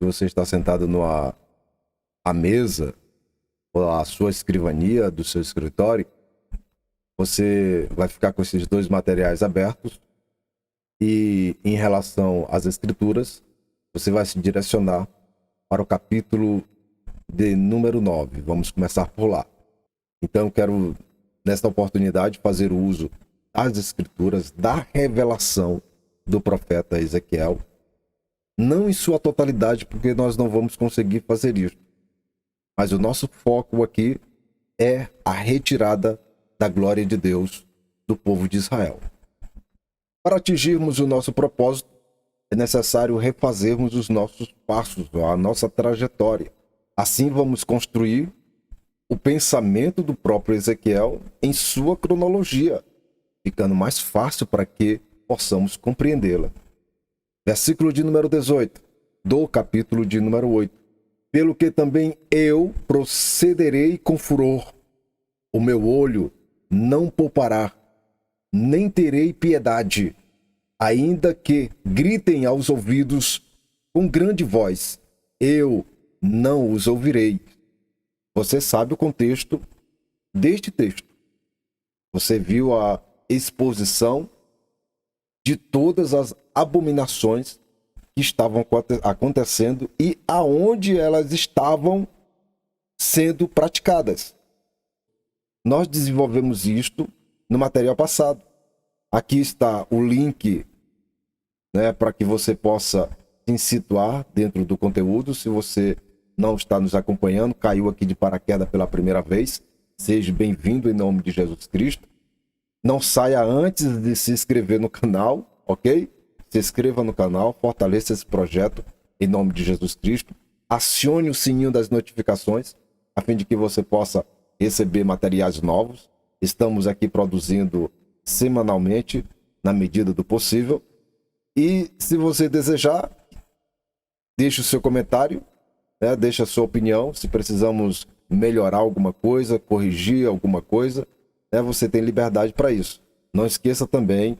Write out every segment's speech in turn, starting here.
Se você está sentado à mesa ou à sua escrivania do seu escritório, você vai ficar com esses dois materiais abertos e, em relação às escrituras, você vai se direcionar para o capítulo de número 9. Vamos começar por lá. Então, eu quero, nesta oportunidade, fazer uso das escrituras, da revelação do profeta Ezequiel, não em sua totalidade, porque nós não vamos conseguir fazer isso. Mas o nosso foco aqui é a retirada da glória de Deus do povo de Israel. Para atingirmos o nosso propósito, é necessário refazermos os nossos passos, a nossa trajetória. Assim vamos construir o pensamento do próprio Ezequiel em sua cronologia, ficando mais fácil para que possamos compreendê-la. Versículo de número 18, do capítulo de número 8. Pelo que também eu procederei com furor, o meu olho não poupará, nem terei piedade, ainda que gritem aos ouvidos com grande voz, eu não os ouvirei. Você sabe o contexto deste texto. Você viu a exposição de todas as abominações que estavam acontecendo e aonde elas estavam sendo praticadas. Nós desenvolvemos isto no material passado. Aqui está o link, né, para que você possa se situar dentro do conteúdo. Se você não está nos acompanhando, caiu aqui de paraquedas pela primeira vez, seja bem-vindo em nome de Jesus Cristo. Não saia antes de se inscrever no canal, ok? Se inscreva no canal, fortaleça esse projeto em nome de Jesus Cristo. Acione o sininho das notificações, a fim de que você possa receber materiais novos. Estamos aqui produzindo semanalmente, na medida do possível. E se você desejar, deixe o seu comentário, né? Deixe a sua opinião, se precisamos melhorar alguma coisa, corrigir alguma coisa, né? Você tem liberdade para isso. Não esqueça também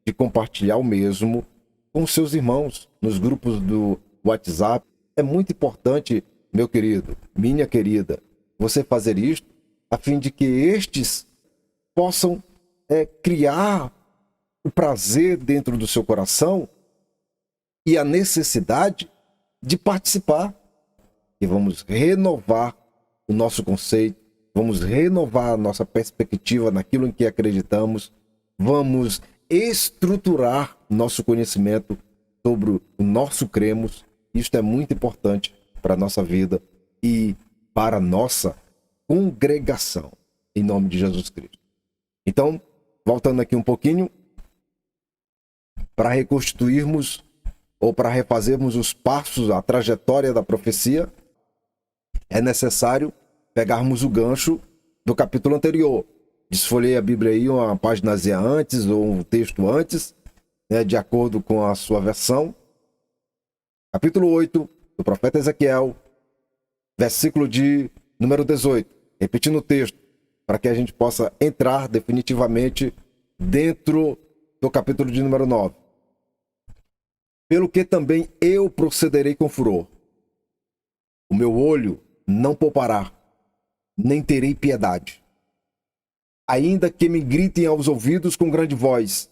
de compartilhar o mesmo com seus irmãos nos grupos do WhatsApp. É muito importante, meu querido, minha querida, você fazer isto a fim de que estes possam criar o prazer dentro do seu coração e a necessidade de participar. E vamos renovar o nosso conceito, vamos renovar a nossa perspectiva naquilo em que acreditamos, vamos estruturar nosso conhecimento sobre o nosso cremos. Isto é muito importante para a nossa vida e para a nossa congregação, em nome de Jesus Cristo. Então, voltando aqui um pouquinho, para reconstituirmos ou para refazermos os passos, a trajetória da profecia, é necessário pegarmos o gancho do capítulo anterior. Desfolhei a Bíblia aí uma páginazinha antes ou um texto antes, né, de acordo com a sua versão. Capítulo 8 do profeta Ezequiel, versículo de número 18. Repetindo o texto, para que a gente possa entrar definitivamente dentro do capítulo de número 9. Pelo que também eu procederei com furor. O meu olho não poupará, nem terei piedade. Ainda que me gritem aos ouvidos com grande voz,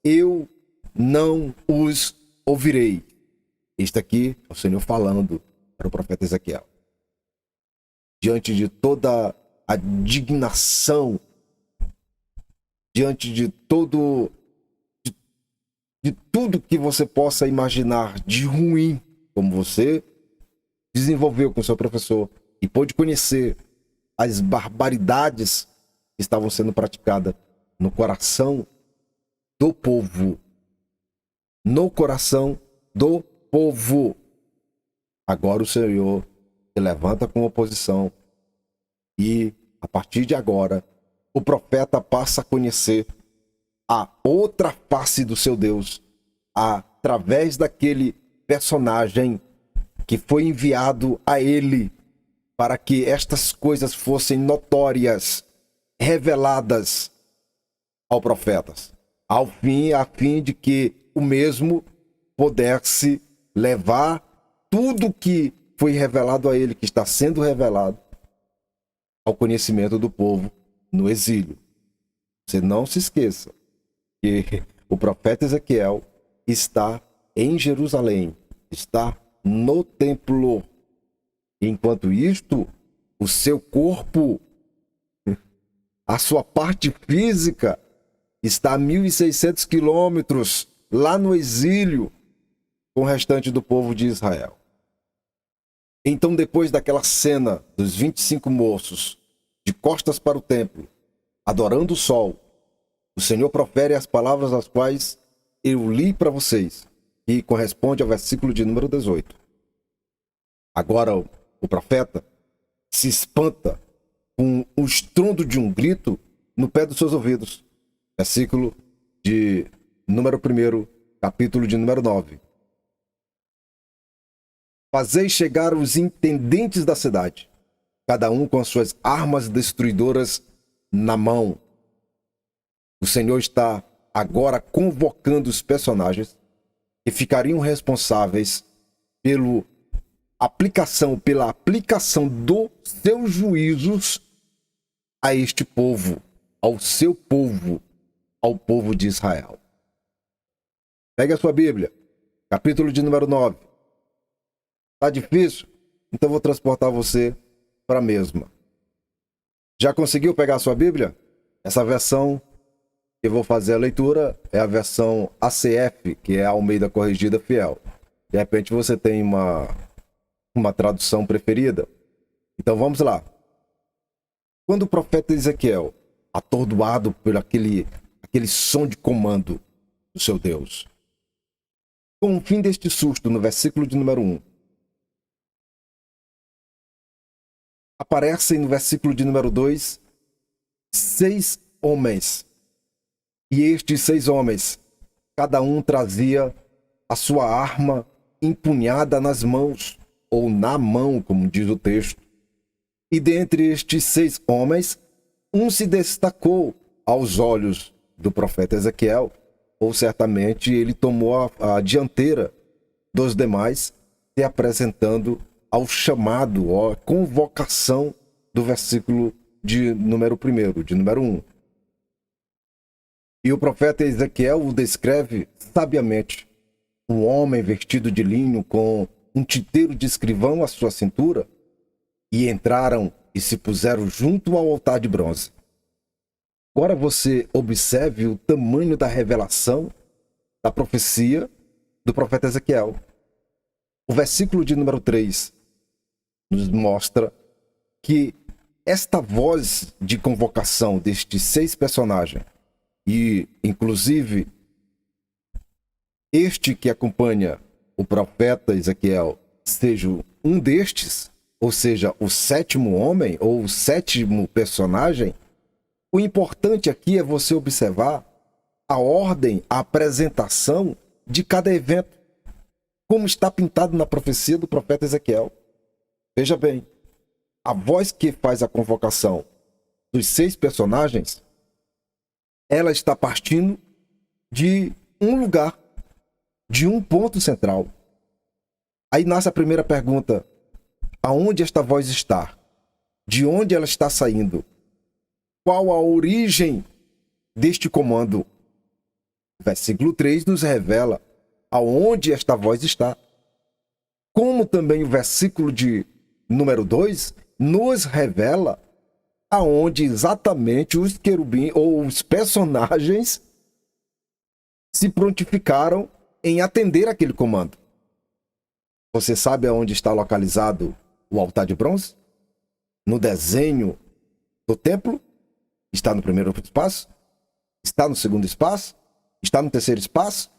eu não os ouvirei. Este aqui é o Senhor falando para o profeta Ezequiel. Diante de toda a indignação, diante de tudo que você possa imaginar de ruim, como você desenvolveu com seu professor e pôde conhecer as barbaridades que estavam sendo praticadas no coração do povo. No coração do povo. Agora o Senhor se levanta com oposição e, a partir de agora, o profeta passa a conhecer a outra face do seu Deus através daquele personagem que foi enviado a ele para que estas coisas fossem notórias, reveladas ao profeta, a fim de que o mesmo pudesse levar tudo que foi revelado a ele, que está sendo revelado ao conhecimento do povo no exílio. Você não se esqueça que o profeta Ezequiel está em Jerusalém, está no templo. Enquanto isto, o seu corpo, a sua parte física, está a 1.600 quilômetros lá no exílio com o restante do povo de Israel. Então, depois daquela cena dos 25 moços de costas para o templo, adorando o sol, o Senhor profere as palavras as quais eu li para vocês, que corresponde ao versículo de número 18. Agora o profeta se espanta com o estrondo de um grito no pé dos seus ouvidos. Versículo de número 1, capítulo de número 9. Fazei chegar os intendentes da cidade, cada um com as suas armas destruidoras na mão. O Senhor está agora convocando os personagens que ficariam responsáveis pela aplicação dos seus juízos a este povo, ao seu povo, ao povo de Israel. Pegue a sua Bíblia, capítulo de número 9. Tá difícil? Então vou transportar você para a mesma. Já conseguiu pegar a sua Bíblia? Essa versão que eu vou fazer a leitura é a versão ACF, que é a Almeida Corrigida Fiel. De repente você tem uma tradução preferida. Então vamos lá. Quando o profeta Ezequiel, atordoado por aquele som de comando do seu Deus, com o fim deste susto, no versículo de número 1, aparecem no versículo de número 2, 6 homens. E estes 6 homens, cada um trazia a sua arma empunhada nas mãos, ou na mão, como diz o texto. E dentre estes 6 homens, um se destacou aos olhos do profeta Ezequiel, ou certamente ele tomou a dianteira dos demais, se apresentando ao chamado, à convocação do versículo de número 1, de número 1. E o profeta Ezequiel o descreve sabiamente. Um homem vestido de linho com um titeiro de escrivão à sua cintura, e entraram e se puseram junto ao altar de bronze. Agora você observe o tamanho da revelação da profecia do profeta Ezequiel. O versículo de número 3 nos mostra que esta voz de convocação destes 6 personagens, e inclusive este que acompanha o profeta Ezequiel seja um destes, ou seja, o 7º homem ou o 7º personagem, o importante aqui é você observar a ordem, a apresentação de cada evento, como está pintado na profecia do profeta Ezequiel. Veja bem, a voz que faz a convocação dos 6 personagens, ela está partindo de um lugar, de um ponto central. Aí nasce a primeira pergunta: aonde esta voz está? De onde ela está saindo? Qual a origem deste comando? O versículo 3 nos revela aonde esta voz está. Como também o versículo de número 2 nos revela aonde exatamente os querubins ou os personagens se prontificaram em atender aquele comando. Você sabe aonde está localizado o altar de bronze? No desenho do templo? Está no primeiro espaço? Está no segundo espaço? Está no terceiro espaço?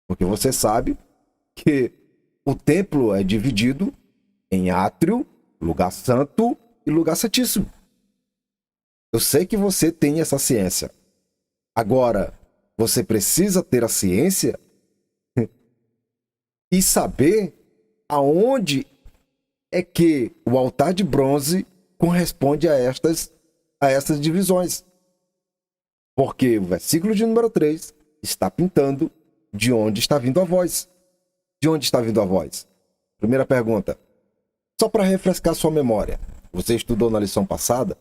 Porque você sabe que o templo é dividido em átrio, lugar santo e lugar santíssimo. Eu sei que você tem essa ciência. Agora, você precisa ter a ciência e saber aonde é que o altar de bronze corresponde a estas divisões. Porque o versículo de número 3 está pintando de onde está vindo a voz. De onde está vindo a voz? Primeira pergunta. Só para refrescar sua memória, você estudou na lição passada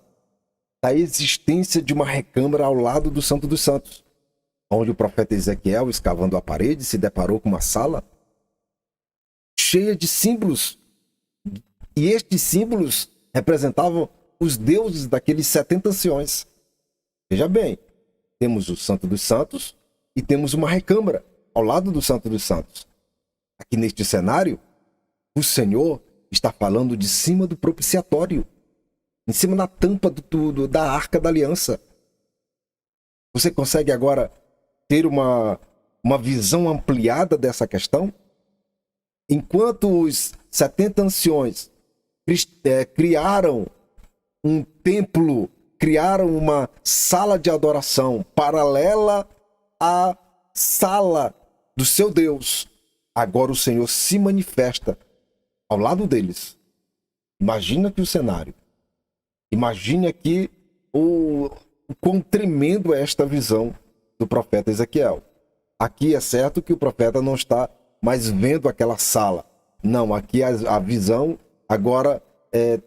a existência de uma recâmara ao lado do Santo dos Santos, onde o profeta Ezequiel, escavando a parede, se deparou com uma sala cheia de símbolos. E estes símbolos representavam os deuses daqueles 70 anciões. Veja bem, temos o Santo dos Santos e temos uma recâmara ao lado do Santo dos Santos. Aqui neste cenário, o Senhor está falando de cima do propiciatório, em cima da tampa da Arca da Aliança. Você consegue agora ter uma visão ampliada dessa questão? Enquanto os 70 anciões criaram um templo, criaram uma sala de adoração paralela à sala do seu Deus, agora o Senhor se manifesta ao lado deles. Imagina aqui o cenário. Imagine aqui o quão tremendo é esta visão do profeta Ezequiel. Aqui é certo que o profeta não está mais vendo aquela sala. Não, aqui a visão agora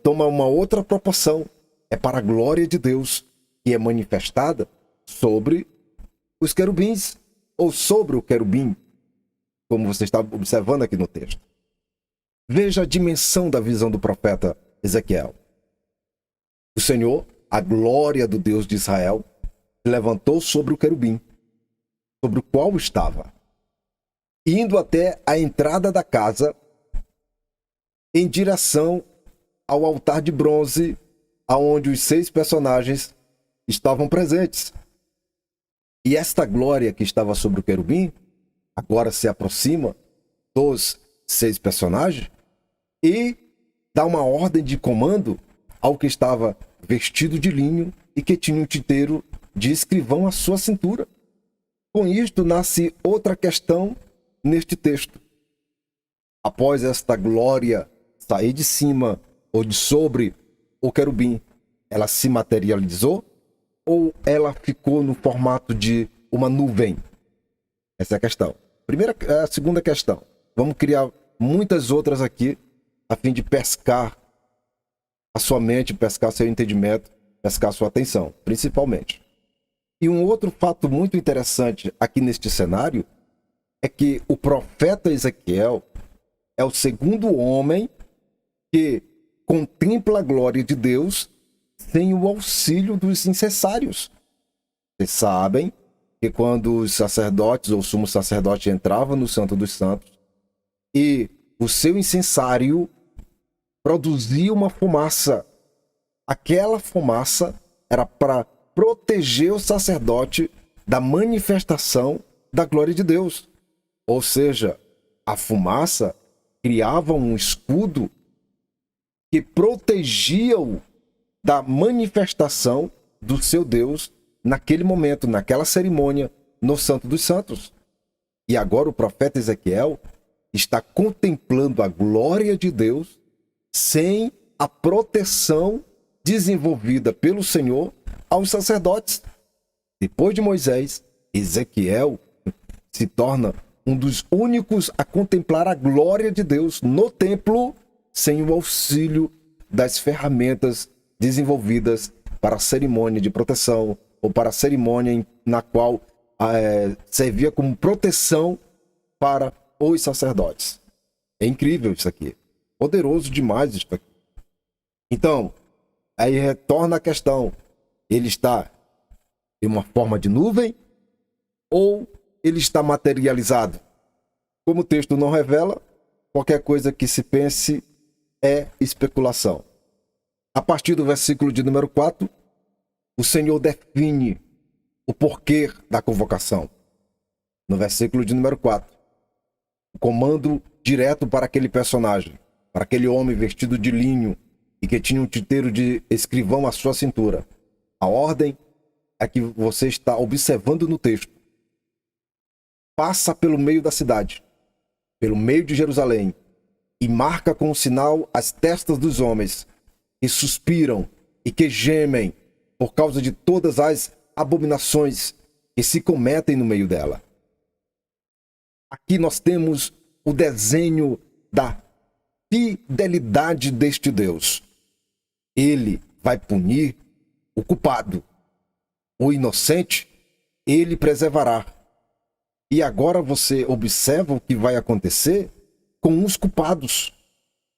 toma uma outra proporção. É para a glória de Deus, que é manifestada sobre os querubins, ou sobre o querubim, como você está observando aqui no texto. Veja a dimensão da visão do profeta Ezequiel. O Senhor, a glória do Deus de Israel, se levantou sobre o querubim, sobre o qual estava, indo até a entrada da casa, em direção ao altar de bronze, aonde os 6 personagens estavam presentes. E esta glória que estava sobre o querubim, agora se aproxima dos 6 personagens e dá uma ordem de comando ao que estava vestido de linho e que tinha um titeiro de escrivão à sua cintura. Com isto nasce outra questão neste texto. Após esta glória sair de cima ou de sobre o querubim, ela se materializou ou ela ficou no formato de uma nuvem? Essa é a questão. A segunda questão. Vamos criar muitas outras aqui a fim de pescar a sua mente, pescar seu entendimento, pescar sua atenção, principalmente. E um outro fato muito interessante aqui neste cenário é que o profeta Ezequiel é o segundo homem que contempla a glória de Deus sem o auxílio dos incensários. Vocês sabem que quando os sacerdotes ou o sumo sacerdote entrava no Santo dos Santos e o seu incensário produzia uma fumaça, aquela fumaça era para proteger o sacerdote da manifestação da glória de Deus. Ou seja, a fumaça criava um escudo que protegia-o da manifestação do seu Deus naquele momento, naquela cerimônia, no Santo dos Santos. E agora o profeta Ezequiel está contemplando a glória de Deus sem a proteção desenvolvida pelo Senhor aos sacerdotes. Depois de Moisés, Ezequiel se torna um dos únicos a contemplar a glória de Deus no templo sem o auxílio das ferramentas desenvolvidas para a cerimônia de proteção ou para a cerimônia na qual servia como proteção para os sacerdotes. É incrível isso aqui. Poderoso demais isso aqui. Então, aí retorna a questão. Ele está em uma forma de nuvem ou ele está materializado? Como o texto não revela, qualquer coisa que se pense é especulação. A partir do versículo de número 4, o Senhor define o porquê da convocação. No versículo de número 4, o comando direto para aquele personagem, para aquele homem vestido de linho e que tinha um titeiro de escrivão à sua cintura. A ordem é que você está observando no texto. Passa pelo meio da cidade, pelo meio de Jerusalém, e marca com um sinal as testas dos homens que suspiram e que gemem por causa de todas as abominações que se cometem no meio dela. Aqui nós temos o desenho da fidelidade deste Deus. Ele vai punir o culpado. O inocente, ele preservará. E agora você observa o que vai acontecer com os culpados,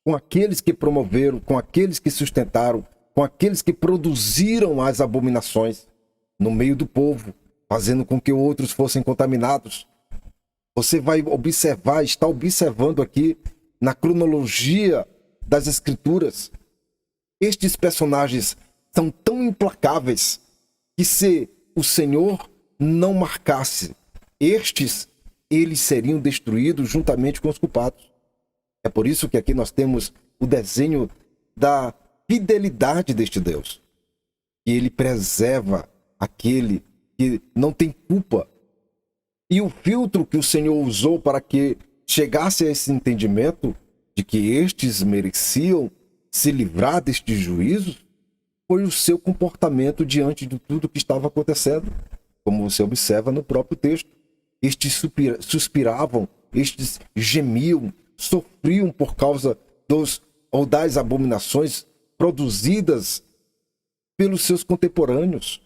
com aqueles que promoveram, com aqueles que sustentaram, com aqueles que produziram as abominações no meio do povo, fazendo com que outros fossem contaminados. Você vai observar, está observando aqui na cronologia das Escrituras. Estes personagens são tão implacáveis que se o Senhor não marcasse estes, eles seriam destruídos juntamente com os culpados. É por isso que aqui nós temos o desenho da fidelidade deste Deus. Que ele preserva aquele que não tem culpa. E o filtro que o Senhor usou para que chegasse a esse entendimento de que estes mereciam se livrar destes juízos foi o seu comportamento diante de tudo que estava acontecendo. Como você observa no próprio texto. Estes suspiravam, estes gemiam, sofriam por causa das abominações produzidas pelos seus contemporâneos.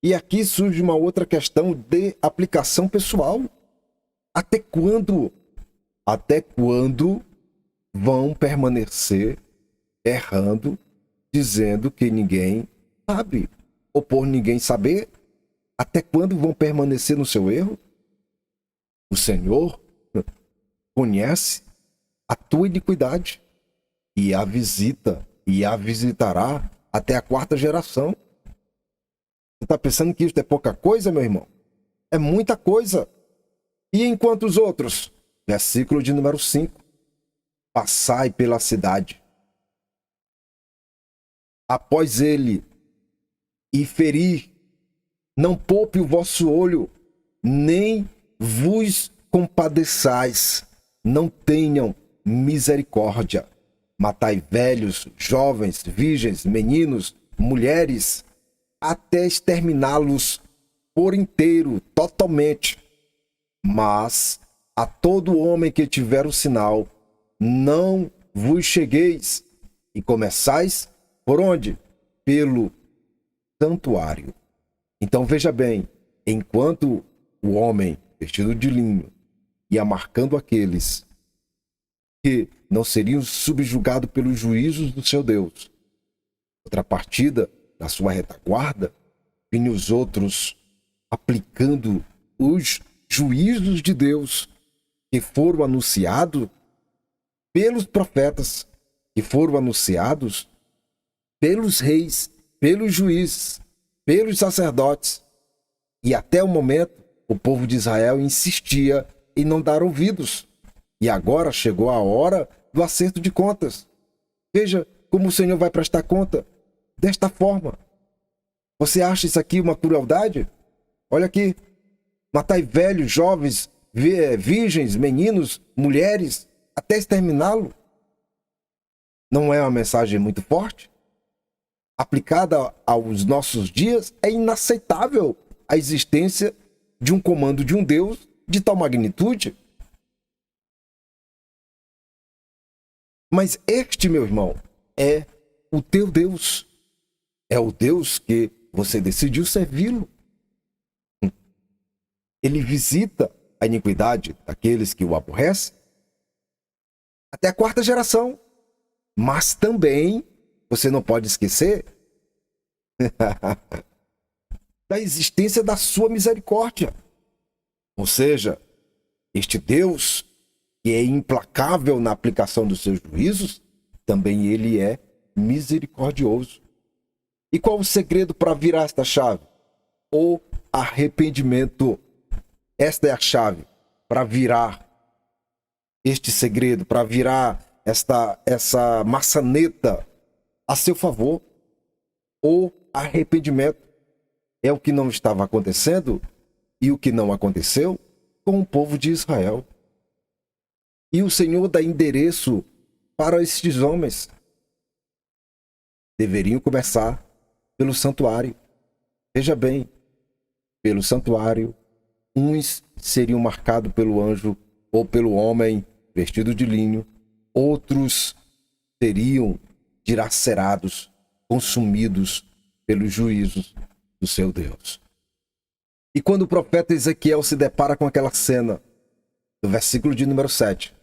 E aqui surge uma outra questão de aplicação pessoal. Até quando vão permanecer errando, dizendo que ninguém sabe, ou por ninguém saber? Até quando vão permanecer no seu erro? O Senhor conhece a tua iniquidade e a visita e a visitará até a 4ª geração. Você está pensando que isso é pouca coisa, meu irmão? É muita coisa. E enquanto os outros? Versículo de número 5. Passai pela cidade após ele e ferir, não poupe o vosso olho, nem vos compadeçais, não tenham misericórdia. Matai velhos, jovens, virgens, meninos, mulheres, até exterminá-los por inteiro, totalmente. Mas a todo homem que tiver o sinal, não vos chegueis, e começais por onde? Pelo santuário. Então veja bem, enquanto o homem vestido de linho ia marcando aqueles que não seriam subjugados pelos juízos do seu Deus, contrapartida, na sua retaguarda, vinham os outros aplicando os juízos de Deus que foram anunciados pelos profetas, que foram anunciados pelos reis, pelos juízes, pelos sacerdotes. E até o momento, o povo de Israel insistia em não dar ouvidos. E agora chegou a hora do acerto de contas. Veja como o Senhor vai prestar conta. Desta forma. Você acha isso aqui uma crueldade? Olha aqui. Matai velhos, jovens, virgens, meninos, mulheres, até exterminá-lo. Não é uma mensagem muito forte? Aplicada aos nossos dias, é inaceitável a existência de um comando de um Deus de tal magnitude. Mas este, meu irmão, é o teu Deus. É o Deus que você decidiu servi-lo. Ele visita a iniquidade daqueles que o aborrecem até a 4ª geração. Mas também, você não pode esquecer da existência da sua misericórdia. Ou seja, este Deus que é implacável na aplicação dos seus juízos, também ele é misericordioso. E qual o segredo para virar esta chave? O arrependimento. Esta é a chave para virar este segredo, para virar essa maçaneta a seu favor. O arrependimento é o que não estava acontecendo e o que não aconteceu com o povo de Israel. E o Senhor dá endereço para estes homens. Deveriam começar pelo santuário. Veja bem, pelo santuário, uns seriam marcados pelo anjo ou pelo homem vestido de linho, outros seriam dilacerados, consumidos pelos juízos do seu Deus. E quando o profeta Ezequiel se depara com aquela cena, do versículo de número 7,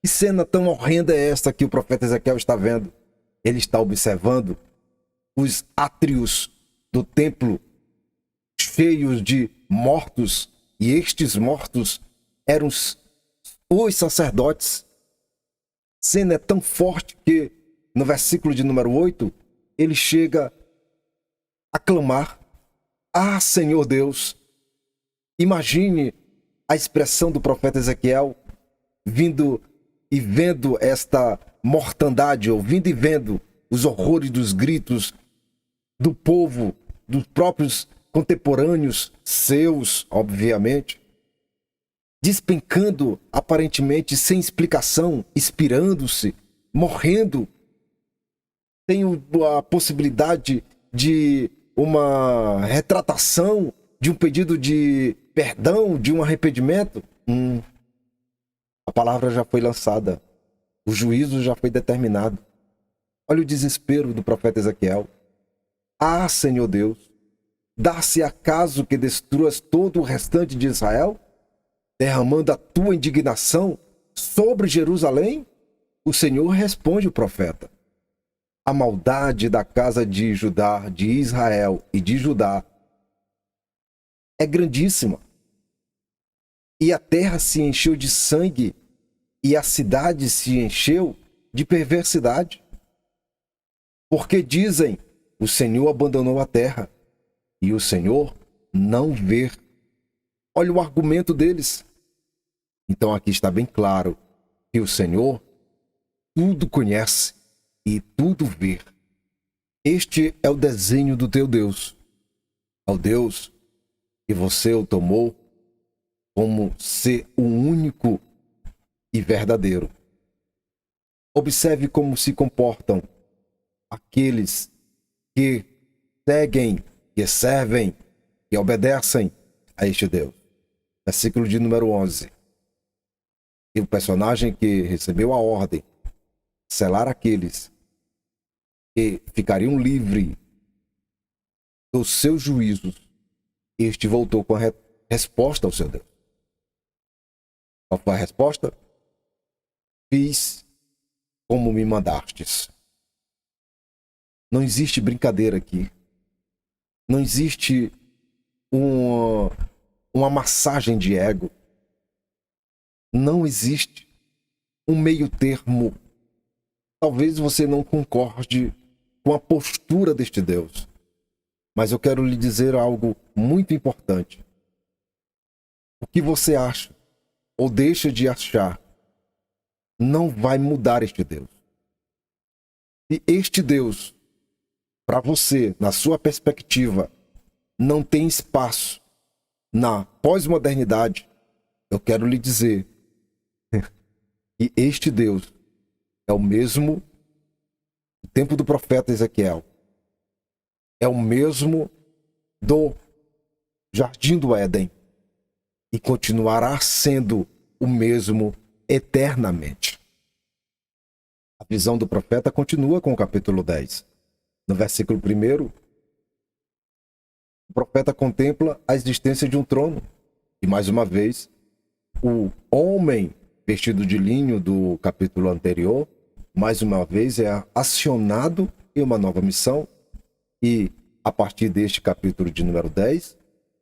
que cena tão horrenda é esta que o profeta Ezequiel está vendo? Ele está observando os átrios do templo cheios de mortos, e estes mortos eram os sacerdotes. A cena é tão forte que, no versículo de número 8, ele chega a clamar: Ah, Senhor Deus! Imagine a expressão do profeta Ezequiel vindo e vendo esta mortandade, ouvindo e vendo os horrores dos gritos do povo, dos próprios contemporâneos seus, obviamente, despencando aparentemente sem explicação, expirando-se, morrendo. Tem a possibilidade de uma retratação, de um pedido de perdão, de um arrependimento. A palavra já foi lançada, o juízo já foi determinado. Olha o desespero do profeta Ezequiel. Ah, Senhor Deus, dá-se acaso que destruas todo o restante de Israel, derramando a tua indignação sobre Jerusalém? O Senhor responde o profeta: a maldade da casa de Judá, de Israel e de Judá é grandíssima. E a terra se encheu de sangue, e a cidade se encheu de perversidade. Porque dizem: o Senhor abandonou a terra, e o Senhor não vê. Olha o argumento deles. Então aqui está bem claro que o Senhor tudo conhece e tudo vê. Este é o desenho do teu Deus. É o Deus que você o tomou como ser o único e verdadeiro. Observe como se comportam aqueles que seguem, que servem, que obedecem a este Deus. Versículo de número 11. E o personagem que recebeu a ordem de selar aqueles que ficariam livres dos seus juízos, este voltou com a resposta ao seu Deus. Qual foi a resposta? Fiz como me mandastes. Não existe brincadeira aqui. Não existe uma massagem de ego. Não existe um meio termo. Talvez você não concorde com a postura deste Deus, mas eu quero lhe dizer algo muito importante. O que você acha ou deixa de achar não vai mudar este Deus. E este Deus, para você, na sua perspectiva, não tem espaço na pós-modernidade, eu quero lhe dizer que este Deus é o mesmo do tempo do profeta Ezequiel. É o mesmo do Jardim do Éden. E continuará sendo o mesmo eternamente. A visão do profeta continua com o capítulo 10. No versículo 1, o profeta contempla a existência de um trono. E mais uma vez, o homem vestido de linho do capítulo anterior, mais uma vez é acionado em uma nova missão. E a partir deste capítulo de número 10,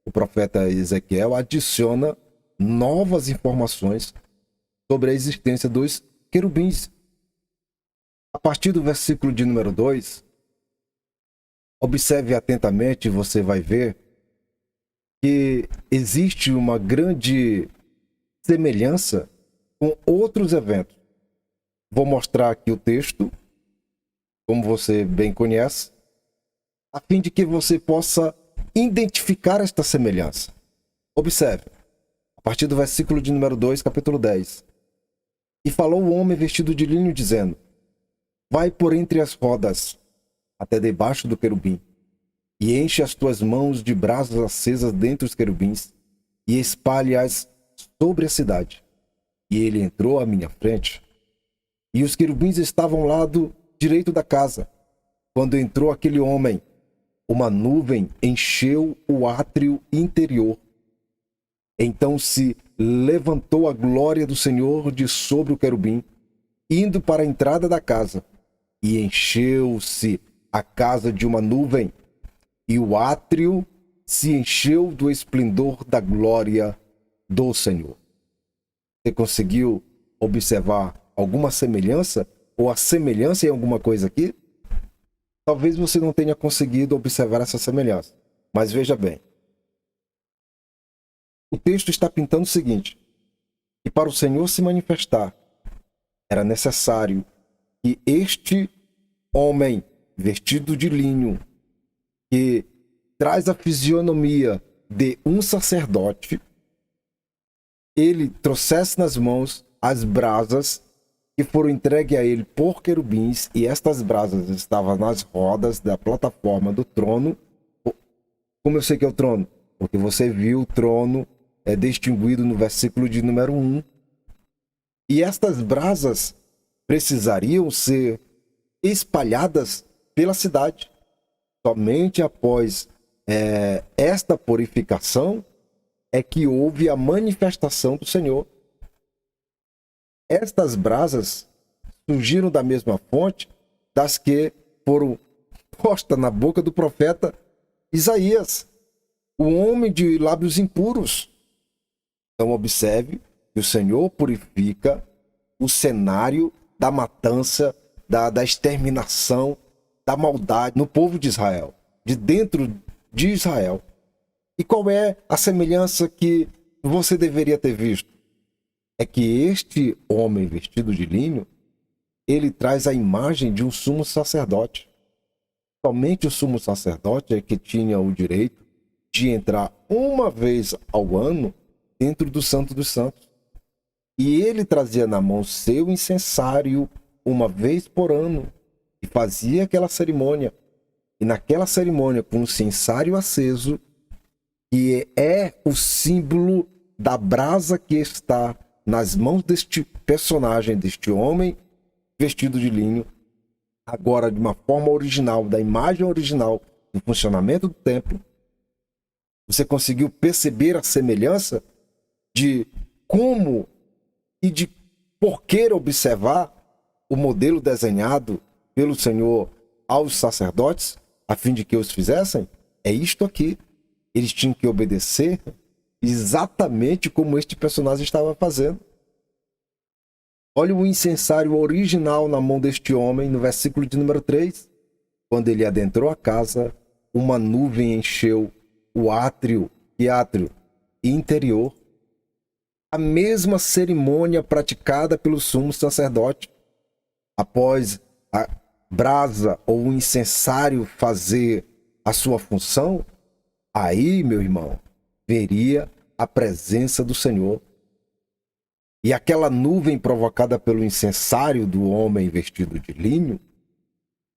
o profeta Ezequiel adiciona novas informações sobre a existência dos querubins. A partir do versículo de número 2, observe atentamente e você vai ver que existe uma grande semelhança com outros eventos. Vou mostrar aqui o texto, como você bem conhece, a fim de que você possa identificar esta semelhança. Observe, a partir do versículo de número 2, capítulo 10. E falou o homem vestido de linho, dizendo: vai por entre as rodas, até debaixo do querubim, e enche as tuas mãos de brasas acesas dentre os querubins, e espalhe-as sobre a cidade. E ele entrou à minha frente. E os querubins estavam ao lado direito da casa. Quando entrou aquele homem, uma nuvem encheu o átrio interior. Então se levantou a glória do Senhor de sobre o querubim, indo para a entrada da casa, e encheu-se a casa de uma nuvem, e o átrio se encheu do esplendor da glória do Senhor. Você conseguiu observar alguma semelhança ou a semelhança em alguma coisa aqui? Talvez você não tenha conseguido observar essa semelhança, mas veja bem. O texto está pintando o seguinte: que para o Senhor se manifestar, era necessário que este homem vestido de linho, que traz a fisionomia de um sacerdote, ele trouxesse nas mãos as brasas que foram entregues a ele por querubins, e estas brasas estavam nas rodas da plataforma do trono. Como eu sei que é o trono? Porque você viu o trono distinguido no versículo de número 1. E estas brasas precisariam ser espalhadas pela cidade. Somente após esta purificação é que houve a manifestação do Senhor. Estas brasas surgiram da mesma fonte das que foram postas na boca do profeta Isaías, o homem de lábios impuros. Então observe que o Senhor purifica o cenário da matança, da exterminação, da maldade no povo de Israel, de dentro de Israel. E qual é a semelhança que você deveria ter visto? É que este homem vestido de linho, ele traz a imagem de um sumo sacerdote. Somente o sumo sacerdote é que tinha o direito de entrar uma vez ao ano dentro do Santo dos Santos. E ele trazia na mão seu incensário uma vez por ano e fazia aquela cerimônia. E naquela cerimônia, com o incensário aceso, que é o símbolo da brasa que está nas mãos deste personagem, deste homem vestido de linho, agora de uma forma original, da imagem original do funcionamento do templo, você conseguiu perceber a semelhança de como e de por que observar o modelo desenhado pelo Senhor aos sacerdotes, a fim de que os fizessem? É isto aqui. Eles tinham que obedecer exatamente como este personagem estava fazendo. Olha o incensário original na mão deste homem, no versículo de número 3. Quando ele adentrou a casa, uma nuvem encheu o átrio interior. A mesma cerimônia praticada pelo sumo sacerdote. Após a brasa ou o incensário fazer a sua função, aí, meu irmão, veria a presença do Senhor. E aquela nuvem provocada pelo incensário do homem vestido de linho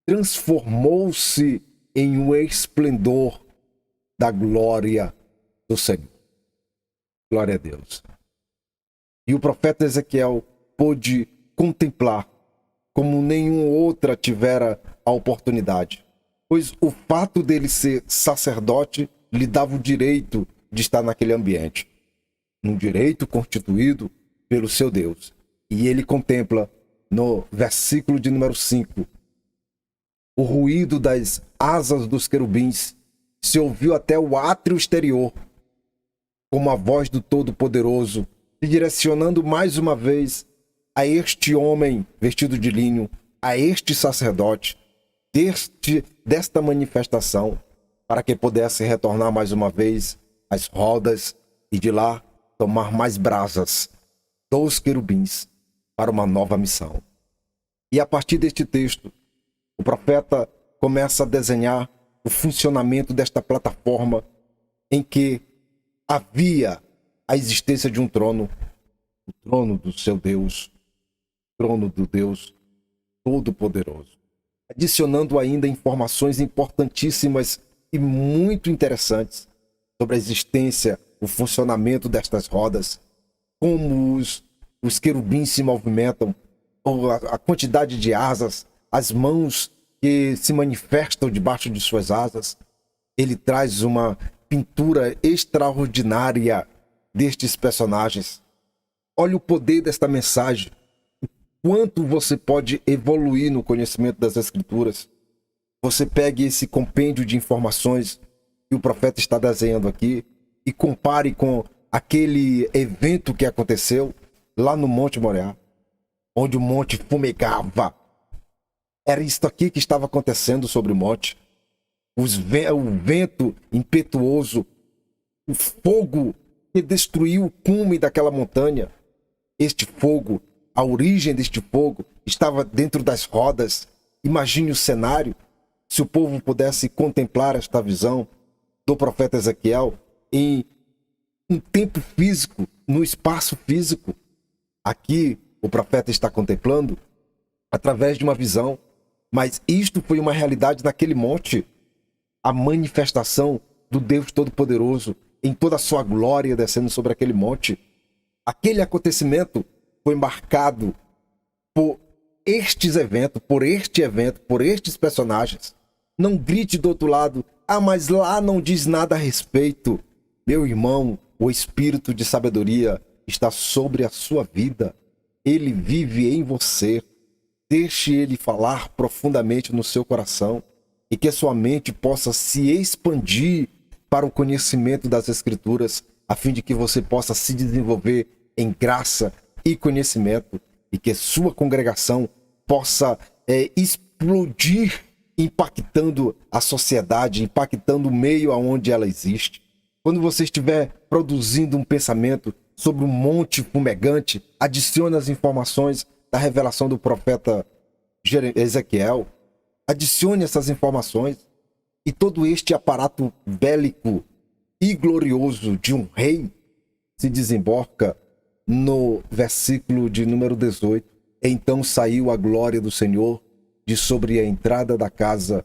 transformou-se em um esplendor da glória do Senhor. Glória a Deus. E o profeta Ezequiel pôde contemplar como nenhum outra tivera a oportunidade, pois o fato dele ser sacerdote lhe dava o direito de estar naquele ambiente, um direito constituído pelo seu Deus. E ele contempla no versículo de número 5, o ruído das asas dos querubins se ouviu até o átrio exterior, como a voz do Todo-Poderoso, se direcionando mais uma vez a este homem vestido de linho, a este sacerdote, desta manifestação, para que pudesse retornar mais uma vez às rodas e de lá tomar mais brasas dos querubins para uma nova missão. E a partir deste texto, o profeta começa a desenhar o funcionamento desta plataforma em que havia a existência de um trono, o trono do seu Deus, o trono do Deus Todo-Poderoso. Adicionando ainda informações importantíssimas e muito interessantes sobre a existência, o funcionamento destas rodas, como os querubins se movimentam, ou a quantidade de asas, as mãos que se manifestam debaixo de suas asas. Ele traz uma pintura extraordinária destes personagens. Olha o poder desta mensagem. Quanto você pode evoluir no conhecimento das Escrituras. Você pegue esse compêndio de informações que o profeta está desenhando aqui e compare com aquele evento que aconteceu lá no Monte Moriá, onde o monte fumegava. Era isso aqui que estava acontecendo sobre o monte. O vento impetuoso, o fogo que destruiu o cume daquela montanha. Este fogo, a origem deste fogo, estava dentro das rodas. Imagine o cenário, se o povo pudesse contemplar esta visão do profeta Ezequiel em um tempo físico, no espaço físico. Aqui o profeta está contemplando através de uma visão, mas isto foi uma realidade naquele monte. A manifestação do Deus Todo-Poderoso em toda a sua glória descendo sobre aquele monte. Aquele acontecimento foi marcado por estes eventos, por estes personagens. Não grite do outro lado, mas lá não diz nada a respeito. Meu irmão, o Espírito de sabedoria está sobre a sua vida. Ele vive em você. Deixe ele falar profundamente no seu coração e que a sua mente possa se expandir para o conhecimento das Escrituras, a fim de que você possa se desenvolver em graça e conhecimento e que sua congregação possa explodir, impactando a sociedade, impactando o meio aonde ela existe. Quando você estiver produzindo um pensamento sobre um monte fumegante, adicione as informações da revelação do profeta Ezequiel. Adicione essas informações e todo este aparato bélico e glorioso de um rei se desemboca no versículo de número 18. Então saiu a glória do Senhor de sobre a entrada da casa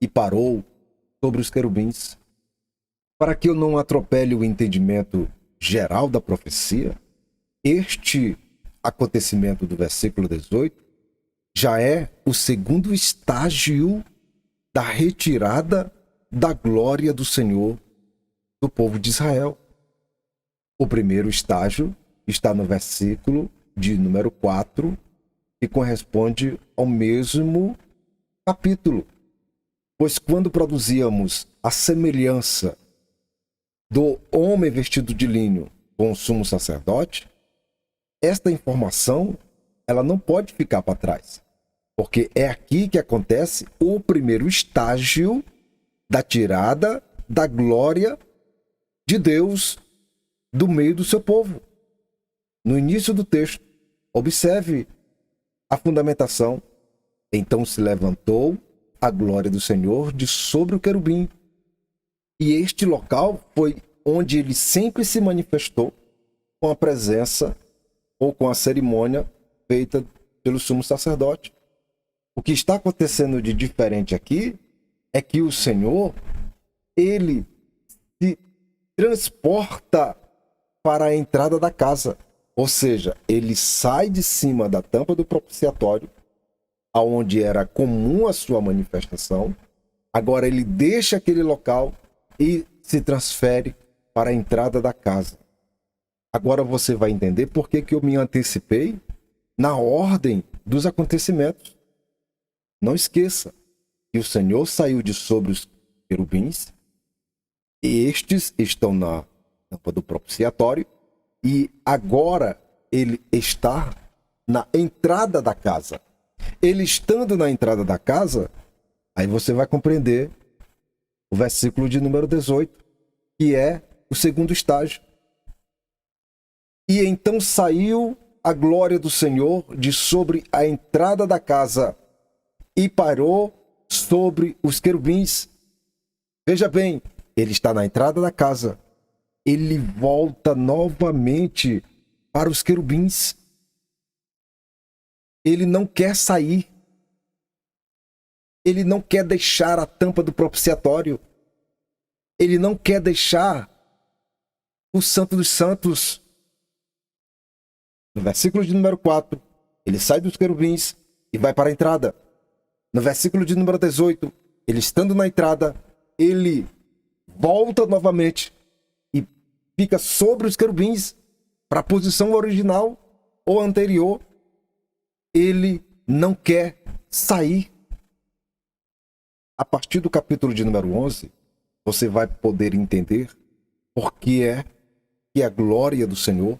e parou sobre os querubins. Para que eu não atropele o entendimento geral da profecia, este acontecimento do versículo 18 já é o segundo estágio da retirada da glória do Senhor do povo de Israel. O primeiro estágio está no versículo de número 4, que corresponde ao mesmo capítulo. Pois quando produzíamos a semelhança do homem vestido de linho com o sumo sacerdote, esta informação ela não pode ficar para trás, porque é aqui que acontece o primeiro estágio da tirada da glória de Deus do meio do seu povo. No início do texto, observe a fundamentação. Então se levantou a glória do Senhor de sobre o querubim. E este local foi onde ele sempre se manifestou com a presença ou com a cerimônia feita pelo sumo sacerdote. O que está acontecendo de diferente aqui é que o Senhor, ele se transporta para a entrada da casa. Ou seja, ele sai de cima da tampa do propiciatório, aonde era comum a sua manifestação. Agora ele deixa aquele local e se transfere para a entrada da casa. Agora você vai entender por que eu me antecipei na ordem dos acontecimentos. Não esqueça que o Senhor saiu de sobre os querubins, e estes estão na tampa do propiciatório, e agora ele está na entrada da casa. Ele estando na entrada da casa, aí você vai compreender o versículo de número 18, que é o segundo estágio. E então saiu a glória do Senhor de sobre a entrada da casa e parou sobre os querubins. Veja bem, ele está na entrada da casa. Ele volta novamente para os querubins. Ele não quer sair. Ele não quer deixar a tampa do propiciatório. Ele não quer deixar o Santo dos Santos. No versículo de número 4, ele sai dos querubins e vai para a entrada. No versículo de número 18, ele estando na entrada, ele volta novamente e fica sobre os querubins para a posição original ou anterior. Ele não quer sair. A partir do capítulo de número 11, você vai poder entender por que é que a glória do Senhor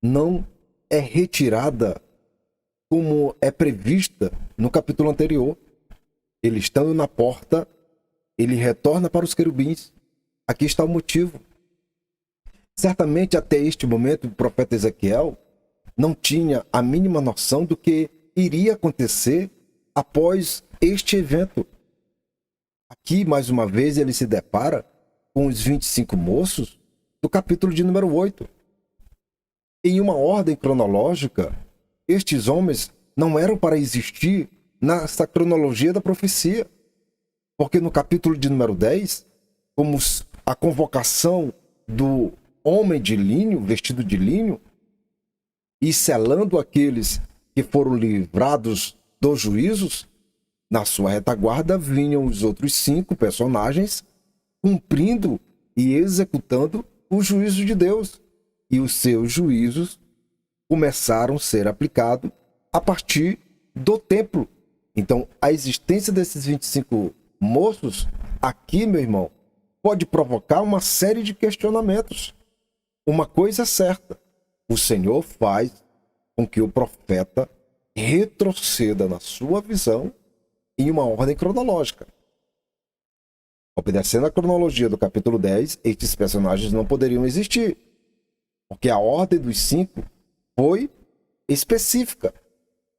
não é retirada como é prevista no capítulo anterior. Ele estando na porta, ele retorna para os querubins. Aqui está o motivo. Certamente até este momento o profeta Ezequiel não tinha a mínima noção do que iria acontecer após este evento. Aqui, mais uma vez, ele se depara com os 25 moços do capítulo de número 8. Em uma ordem cronológica, estes homens não eram para existir nessa cronologia da profecia, porque no capítulo de número 10, como a convocação do homem de linho, vestido de linho, e selando aqueles que foram livrados dos juízos, na sua retaguarda vinham os outros 5 personagens cumprindo e executando o juízo de Deus. E os seus juízos começaram a ser aplicados a partir do templo. Então, a existência desses 25 moços aqui, meu irmão, pode provocar uma série de questionamentos. Uma coisa é certa: o Senhor faz com que o profeta retroceda na sua visão em uma ordem cronológica. Obedecendo a cronologia do capítulo 10, estes personagens não poderiam existir, porque a ordem dos 5 foi específica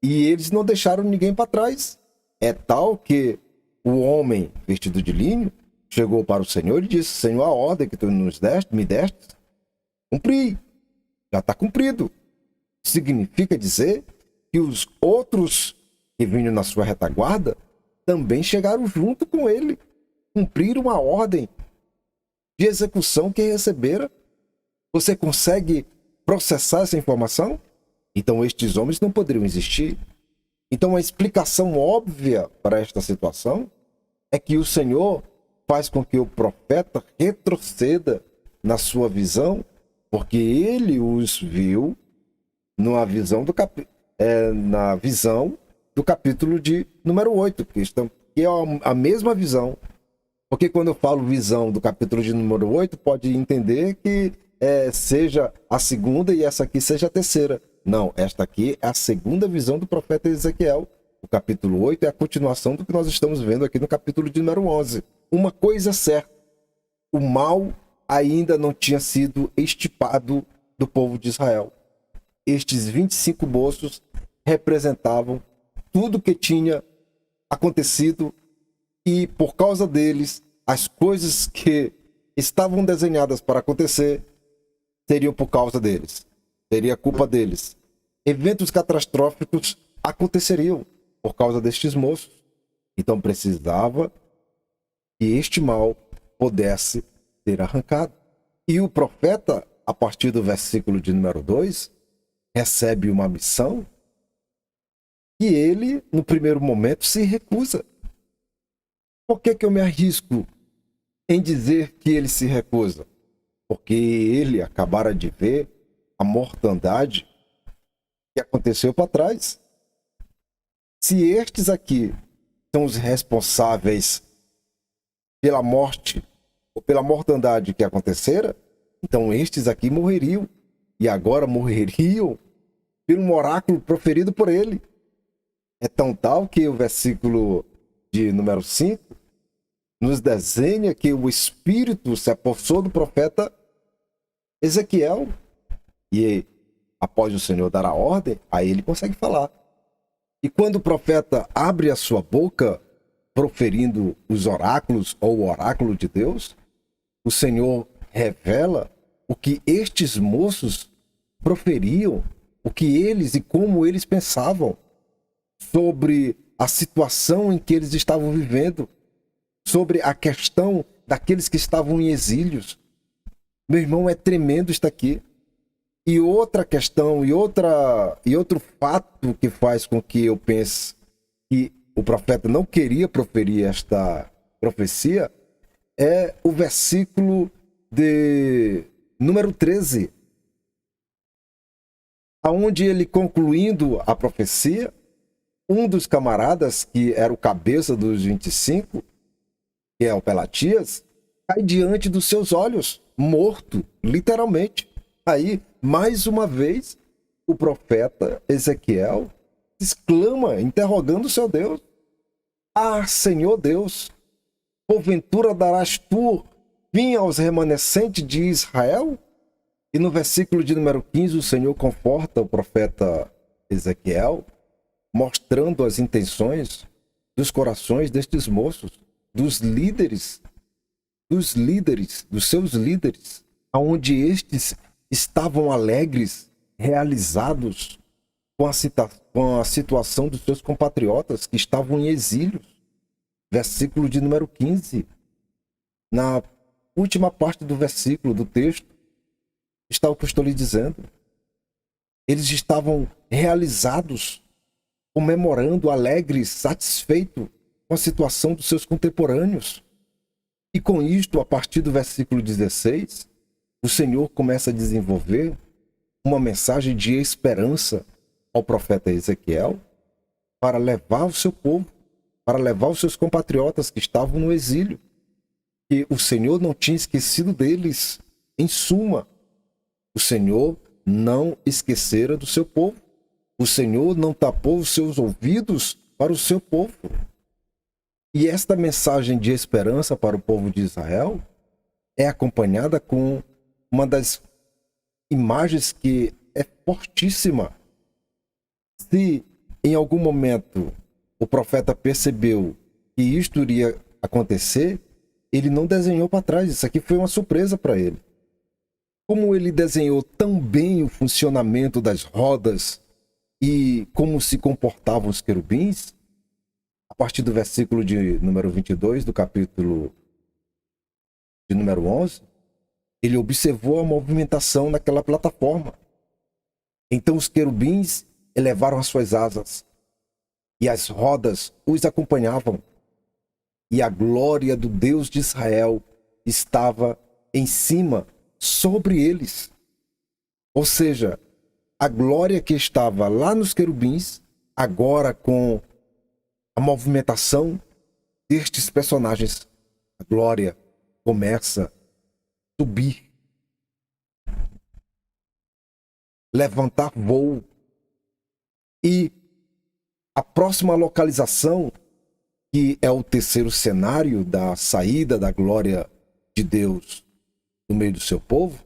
e eles não deixaram ninguém para trás. É tal que o homem vestido de linho chegou para o Senhor e disse: Senhor, a ordem que tu me deste, cumpri, já está cumprido. Significa dizer que os outros que vinham na sua retaguarda também chegaram junto com ele, cumpriram a ordem de execução que recebera. Você consegue processar essa informação? Então estes homens não poderiam existir. Então a explicação óbvia para esta situação é que o Senhor faz com que o profeta retroceda na sua visão, porque ele os viu na visão do capítulo de número 8, que é a mesma visão. Porque quando eu falo visão do capítulo de número 8, pode entender que seja a segunda e essa aqui seja a terceira. Não, esta aqui é a segunda visão do profeta Ezequiel. O capítulo 8 é a continuação do que nós estamos vendo aqui no capítulo de número 11. Uma coisa é certa: o mal ainda não tinha sido extirpado do povo de Israel. Estes 25 moços representavam tudo que tinha acontecido e, por causa deles, as coisas que estavam desenhadas para acontecer seriam por causa deles. Seria culpa deles. Eventos catastróficos aconteceriam por causa destes moços. Então precisava que este mal pudesse ser arrancado. E o profeta, a partir do versículo de número 2, recebe uma missão que ele, no primeiro momento, se recusa. Por que eu me arrisco em dizer que ele se recusa? Porque ele acabara de ver a mortandade que aconteceu para trás. Se estes aqui são os responsáveis pela morte ou pela mortandade que acontecera, então estes aqui morreriam. E agora morreriam por um oráculo proferido por ele. É tão tal que o versículo de número 5 nos desenha que o Espírito se apossou do profeta Ezequiel. E após o Senhor dar a ordem, aí ele consegue falar. E quando o profeta abre a sua boca, proferindo os oráculos ou o oráculo de Deus, o Senhor revela o que estes moços proferiam, o que eles e como eles pensavam sobre a situação em que eles estavam vivendo, sobre a questão daqueles que estavam em exílios. Meu irmão, é tremendo isso aqui. E outra questão, e outro fato que faz com que eu pense que o profeta não queria proferir esta profecia é o versículo de número 13, aonde ele, concluindo a profecia, um dos camaradas, que era o cabeça dos 25, que é o Pelatias, cai diante dos seus olhos, morto, literalmente. Aí, mais uma vez, o profeta Ezequiel exclama, interrogando o seu Deus: Ah, Senhor Deus, porventura darás tu fim aos remanescentes de Israel? E no versículo de número 15, o Senhor conforta o profeta Ezequiel, mostrando as intenções dos corações destes moços, dos seus líderes, aonde estes estavam alegres, realizados com a situação dos seus compatriotas que estavam em exílio. Versículo de número 15. Na última parte do versículo do texto, está o que eu estou lhe dizendo. Eles estavam realizados, comemorando, alegres, satisfeitos com a situação dos seus contemporâneos. E com isto, a partir do versículo 16, o Senhor começa a desenvolver uma mensagem de esperança ao profeta Ezequiel para levar o seu povo, para levar os seus compatriotas que estavam no exílio, que o Senhor não tinha esquecido deles. Em suma, o Senhor não esquecera do seu povo. O Senhor não tapou os seus ouvidos para o seu povo. E esta mensagem de esperança para o povo de Israel é acompanhada com uma das imagens que é fortíssima. Se em algum momento o profeta percebeu que isto iria acontecer, ele não desenhou para trás. Isso aqui foi uma surpresa para ele. Como ele desenhou tão bem o funcionamento das rodas e como se comportavam os querubins, a partir do versículo de número 22 do capítulo de número 11, ele observou a movimentação naquela plataforma. Então os querubins elevaram as suas asas e as rodas os acompanhavam. E a glória do Deus de Israel estava em cima, sobre eles. Ou seja, a glória que estava lá nos querubins, agora com a movimentação destes personagens, a glória começa a subir, levantar voo. E a próxima localização, que é o terceiro cenário da saída da glória de Deus no meio do seu povo,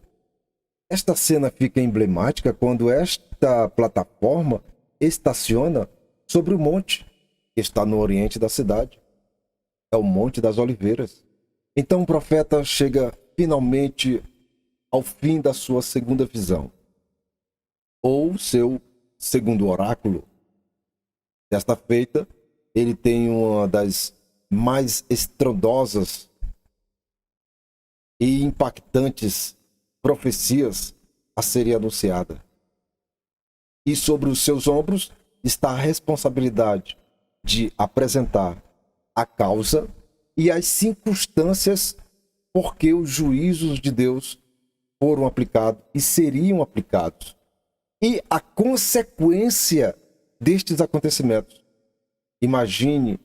esta cena fica emblemática quando esta plataforma estaciona sobre o monte que está no oriente da cidade. É o Monte das Oliveiras. Então o profeta chega finalmente ao fim da sua segunda visão, ou seu segundo oráculo. Desta feita, ele tem uma das mais estrondosas e impactantes profecias a serem anunciada. E sobre os seus ombros está a responsabilidade de apresentar a causa e as circunstâncias por que os juízos de Deus foram aplicados e seriam aplicados, e a consequência destes acontecimentos. Imagine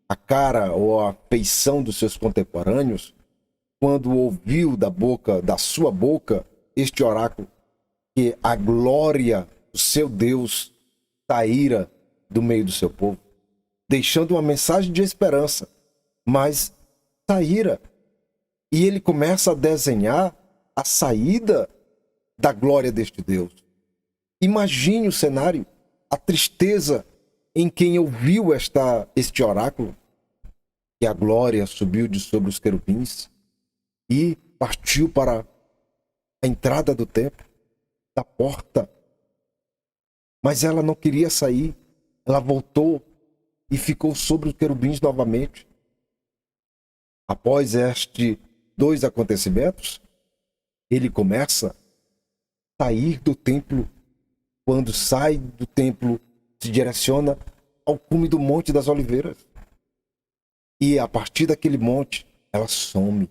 a cara ou a feição dos seus contemporâneos quando ouviu da sua boca, este oráculo, que a glória do seu Deus saíra do meio do seu povo, deixando uma mensagem de esperança, mas saíra. E ele começa a desenhar a saída da glória deste Deus. Imagine o cenário, a tristeza em quem ouviu este oráculo, que a glória subiu de sobre os querubins e partiu para a entrada do templo, da porta. Mas ela não queria sair, ela voltou e ficou sobre os querubins novamente. Após estes dois acontecimentos, ele começa sair do templo, quando sai do templo, se direciona ao cume do Monte das Oliveiras. E a partir daquele monte, ela some.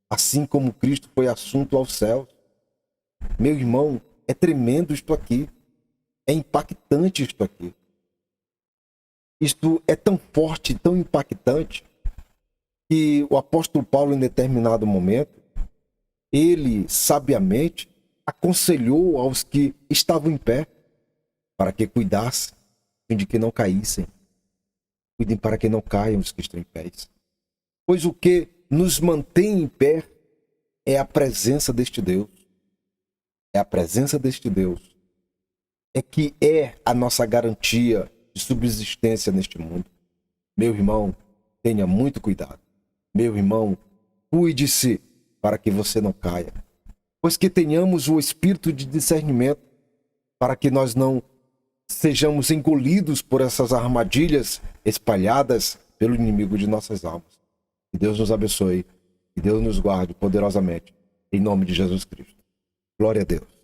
Assim como Cristo foi assunto aos céus. Meu irmão, é tremendo isto aqui. É impactante isto aqui. Isto é tão forte, tão impactante, que o apóstolo Paulo, em determinado momento, ele sabiamente aconselhou aos que estavam em pé para que cuidassem de que não caíssem. Cuidem para que não caiam os que estão em pé. Pois o que nos mantém em pé é a presença deste Deus. É a presença deste Deus. É que é a nossa garantia de subsistência neste mundo. Meu irmão, tenha muito cuidado. Meu irmão, cuide-se para que você não caia. Pois que tenhamos o espírito de discernimento para que nós não sejamos engolidos por essas armadilhas espalhadas pelo inimigo de nossas almas. Que Deus nos abençoe. Que Deus nos guarde poderosamente. Em nome de Jesus Cristo. Glória a Deus.